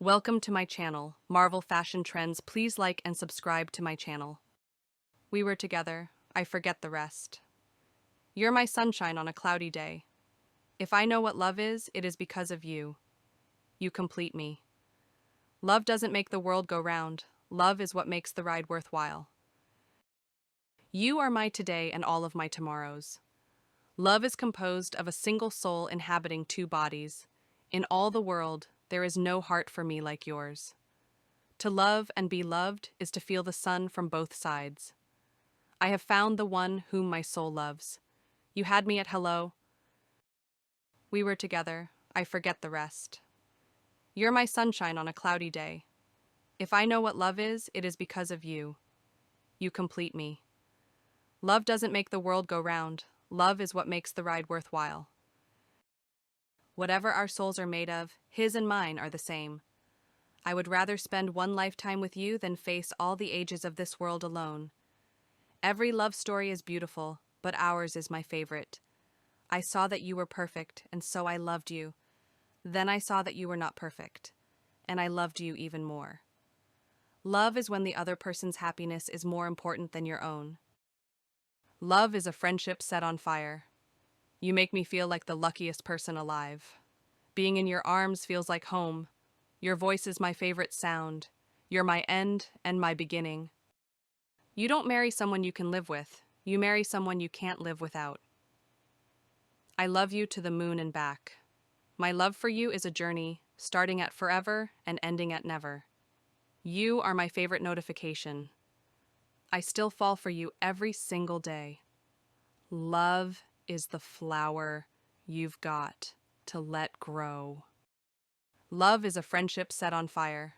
Welcome to my channel, Marvel Fashion Trends. Please like and subscribe to my channel. We were together, I forget the rest. You're my sunshine on a cloudy day. If I know what love is, it is because of you. You complete me. Love doesn't make the world go round. Love is what makes the ride worthwhile. You are my today and all of my tomorrows. Love is composed of a single soul inhabiting two bodies. In all the world, there is no heart for me like yours. To love and be loved is to feel the sun from both sides. I have found the one whom my soul loves. You had me at hello. We were together, I forget the rest. You're my sunshine on a cloudy day. If I know what love is, it is because of you. You complete me. Love doesn't make the world go round. Love is what makes the ride worthwhile. Whatever our souls are made of, his and mine are the same. I would rather spend one lifetime with you than face all the ages of this world alone. Every love story is beautiful, but ours is my favorite. I saw that you were perfect, and so I loved you. Then I saw that you were not perfect, and I loved you even more. Love is when the other person's happiness is more important than your own. Love is a friendship set on fire. You make me feel like the luckiest person alive. Being in your arms feels like home. Your voice is my favorite sound. You're my end and my beginning. You don't marry someone you can live with. You marry someone you can't live without. I love you to the moon and back. My love for you is a journey, starting at forever and ending at never. You are my favorite notification. I still fall for you every single day. Love is the flower you've got to let grow. Love is a friendship set on fire.